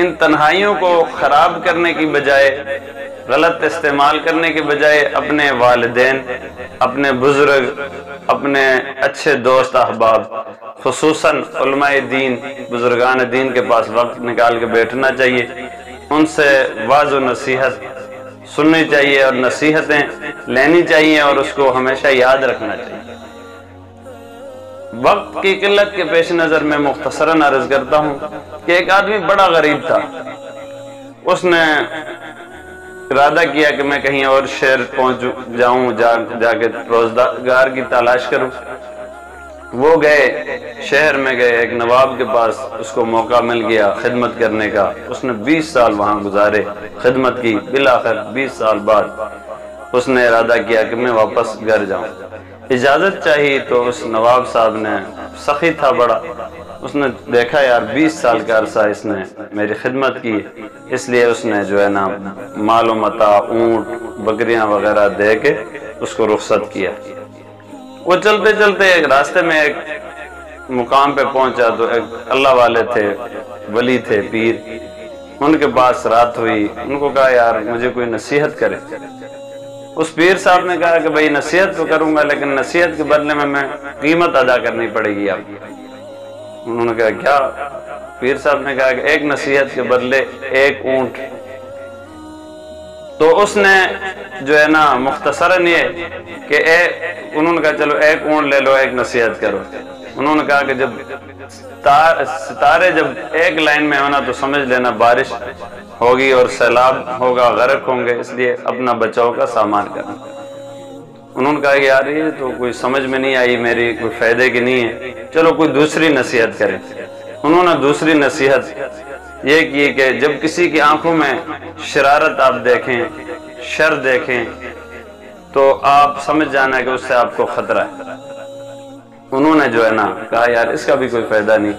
ان تنہائیوں کو خراب کرنے کی بجائے، غلط استعمال کرنے کے بجائے اپنے والدین، اپنے بزرگ، اپنے اچھے دوست احباب، خصوصاً علماء دین، بزرگان دین کے پاس وقت نکال کے بیٹھنا چاہیے، ان سے واعظ و نصیحت سننی چاہیے اور نصیحتیں لینی چاہیے اور اس کو ہمیشہ یاد رکھنا چاہیے۔ وقت کی قلت کے پیش نظر میں مختصراً عرض کرتا ہوں کہ ایک آدمی بڑا غریب تھا، اس نے ارادہ کیا کہ میں کہیں اور شہر پہنچ جاؤں، جا کے روزگار کی تلاش کروں۔ وہ گئے، شہر میں گئے، ایک نواب کے پاس اس کو موقع مل گیا خدمت کرنے کا، اس نے 20 سال وہاں گزارے، خدمت کی، بالآخر 20 سال بعد اس نے ارادہ کیا کہ میں واپس گھر جاؤں۔ اجازت چاہی تو اس نواب صاحب نے، سخی تھا بڑا، اس نے دیکھا یار 20 سال کا عرصہ اس نے میری خدمت کی، اس لیے اس نے جو ہے نا مال و متاع، اونٹ، بکریاں وغیرہ دے کے اس کو رخصت کیا۔ وہ چلتے چلتے ایک راستے میں ایک مقام پہ پہنچا تو ایک اللہ والے تھے، ولی تھے، پیر، ان کے پاس رات ہوئی، ان کو کہا یار مجھے کوئی نصیحت کرے۔ اس پیر صاحب نے کہا کہ بھئی نصیحت تو کروں گا لیکن نصیحت کے بدلے میں قیمت ادا کرنی پڑے گی آپ کو۔ انہوں نے کہا کیا؟ پیر صاحب نے کہا کہ ایک نصیحت کے بدلے ایک اونٹ۔ تو اس نے جو ہے نا مختصراً یہ کہ انہوں نے کہا چلو ایک اونٹ لے لو، ایک نصیحت کرو۔ انہوں نے کہا کہ جب ستارے جب ایک لائن میں ہونا تو سمجھ لینا بارش ہوگی اور سیلاب ہوگا، غرق ہوں گے، اس لیے اپنا بچاؤ کا سامان کرنا۔ انہوں نے کہا کہ یار یہ تو کوئی سمجھ میں نہیں آئی، میری کوئی فائدے کی نہیں ہے، چلو کوئی دوسری نصیحت کریں۔ انہوں نے دوسری نصیحت یہ کی کہ جب کسی کی آنکھوں میں شرارت آپ دیکھیں، شر دیکھیں، تو آپ سمجھ جانا کہ اس سے آپ کو خطرہ ہے۔ انہوں نے جو ہے نا کہا یار اس کا بھی کوئی فائدہ نہیں،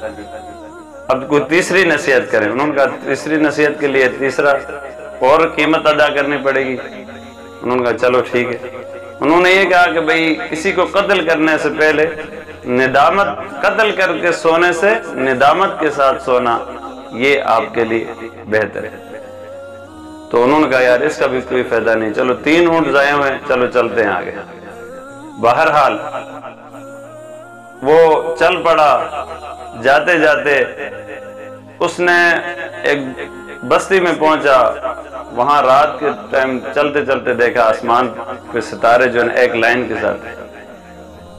اب کوئی تیسری نصیحت کریں۔ انہوں نے کہا تیسری نصیحت کے لیے تیسرا اور قیمت ادا کرنی پڑے گی۔ انہوں نے کہا چلو ٹھیک ہے۔ انہوں نے یہ کہا کہ بھئی کسی کو قتل کرنے سے پہلے ندامت، قتل کر کے سونے سے ندامت کے ساتھ سونا یہ آپ کے لیے بہتر ہے۔ تو انہوں نے کہا یار اس کا بھی کوئی فائدہ نہیں، چلو 3 اونٹ ضائع ہوئے، چلو چلتے ہیں آگے۔ بہرحال وہ چل پڑا، جاتے جاتے اس نے ایک بستی میں پہنچا، وہاں رات کے ٹائم چلتے چلتے دیکھا آسمان پہ ستارے جو ہیں ایک لائن کے ساتھ۔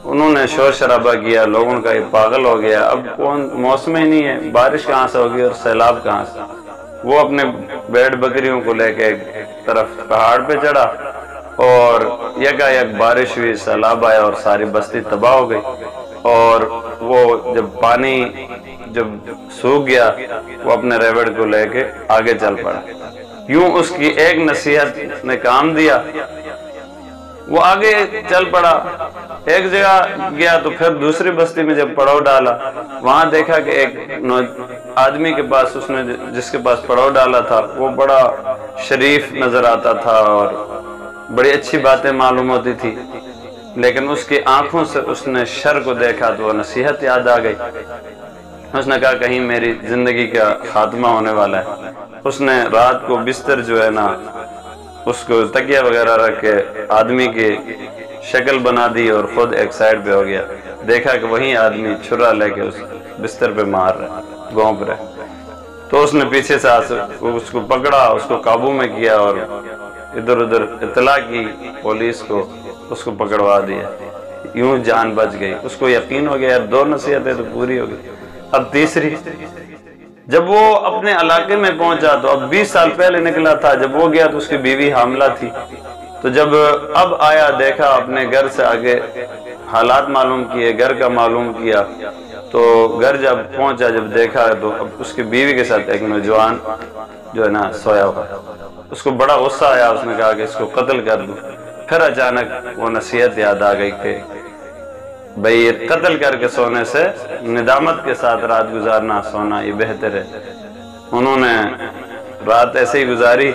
انہوں نے شور شرابہ کیا، لوگوں کا یہ پاگل ہو گیا، اب کون موسم ہی نہیں ہے، بارش کہاں سے ہوگی اور سیلاب کہاں سے۔ وہ اپنے بیڑ بکریوں کو لے کے ایک طرف پہاڑ پہ چڑھا اور یکایک بارش ہوئی، سیلاب آیا اور ساری بستی تباہ ہو گئی۔ اور وہ جب پانی جب سوکھ گیا، وہ اپنے ریوڑ کو لے کے آگے چل پڑا۔ یوں اس کی ایک نصیحت نے کام دیا، وہ آگے چل پڑا، ایک جگہ گیا تو پھر دوسری بستی میں جب پڑاؤ ڈالا، وہاں دیکھا کہ ایک آدمی کے پاس، اس نے جس کے پاس پڑاؤ ڈالا تھا وہ بڑا شریف نظر آتا تھا اور بڑی اچھی باتیں معلوم ہوتی تھی، لیکن اس کی آنکھوں سے اس نے شر کو دیکھا تو وہ نصیحت یاد آ گئی۔ اس نے کہا کہیں میری زندگی کا خاتمہ ہونے والا ہے۔ اس نے رات کو بستر جو ہے نا اس کو تکیہ وغیرہ رکھ کے آدمی کی شکل بنا دی اور خود ایک سائڈ پہ ہو گیا، دیکھا کہ وہیں آدمی چھرا لے کے اس بستر پہ مار رہا، گھونپ رہا۔ تو اس نے پیچھے سے اس کو پکڑا، اس کو قابو میں کیا اور ادھر ادھر اطلاع کی پولیس کو، اس کو پکڑوا دیا، یوں جان بچ گئی۔ اس کو یقین ہو گیا 2 نصیحتیں تو پوری ہو گئی، اب تیسری۔ جب وہ اپنے علاقے میں پہنچا تو اب 20 سال پہلے نکلا تھا، جب وہ گیا تو اس کی بیوی حاملہ تھی۔ تو جب اب آیا، دیکھا اپنے گھر سے آگے حالات معلوم کیے، گھر کا معلوم کیا، تو گھر جب پہنچا، جب دیکھا تو اب اس کی بیوی کے ساتھ ایک نوجوان جو ہے نا سویا ہوا۔ اس کو بڑا غصہ آیا، اس نے کہا کہ اس کو قتل کر دوں۔ پھر اچانک وہ نصیحت یاد آ گئی کہ بھئی قتل کر کے سونے سے ندامت کے ساتھ رات گزارنا، سونا یہ بہتر ہے۔ انہوں نے رات ایسے ہی گزاری،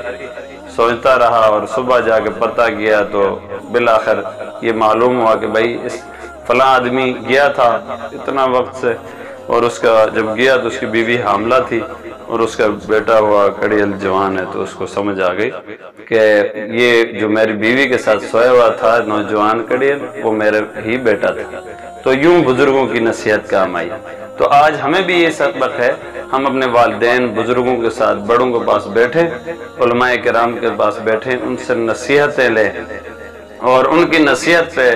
سوچتا رہا اور صبح جا کے پتہ کیا تو بالآخر یہ معلوم ہوا کہ بھئی اس فلاں آدمی گیا تھا اتنا وقت سے، اور اس کا جب گیا تو اس کی بیوی حاملہ تھی، اور اس کا بیٹا ہوا کڑیل جوان ہے تو اس کو سمجھ آ گئی کہ یہ جو میری بیوی کے ساتھ سویا ہوا تھا نوجوان کڑیل وہ میرا ہی بیٹا تھا۔ تو یوں بزرگوں کی نصیحت کام آئی۔ تو آج ہمیں بھی یہ سبق ہے، ہم اپنے والدین بزرگوں کے ساتھ بڑوں کے پاس بیٹھیں، علماء کرام کے پاس بیٹھیں، ان سے نصیحتیں لیں، اور ان کی نصیحت پہ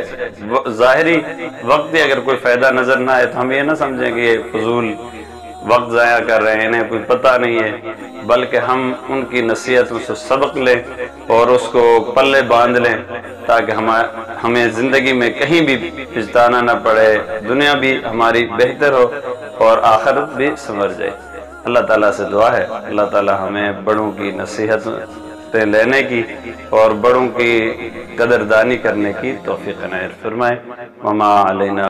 ظاہری وقتی اگر کوئی فائدہ نظر نہ آئے تو ہم یہ نہ سمجھیں کہ یہ فضول وقت ضائع کر رہے ہیں، انہیں کوئی پتہ نہیں ہے، بلکہ ہم ان کی نصیحتوں سے سبق لیں اور اس کو پلے باندھ لیں تاکہ ہمیں زندگی میں کہیں بھی پچھتانا نہ پڑے، دنیا بھی ہماری بہتر ہو اور آخرت بھی سنور جائے۔ اللہ تعالیٰ سے دعا ہے اللہ تعالیٰ ہمیں بڑوں کی نصیحتیں لینے کی اور بڑوں کی قدردانی کرنے کی توفیق عنایت فرمائے۔ وما علینا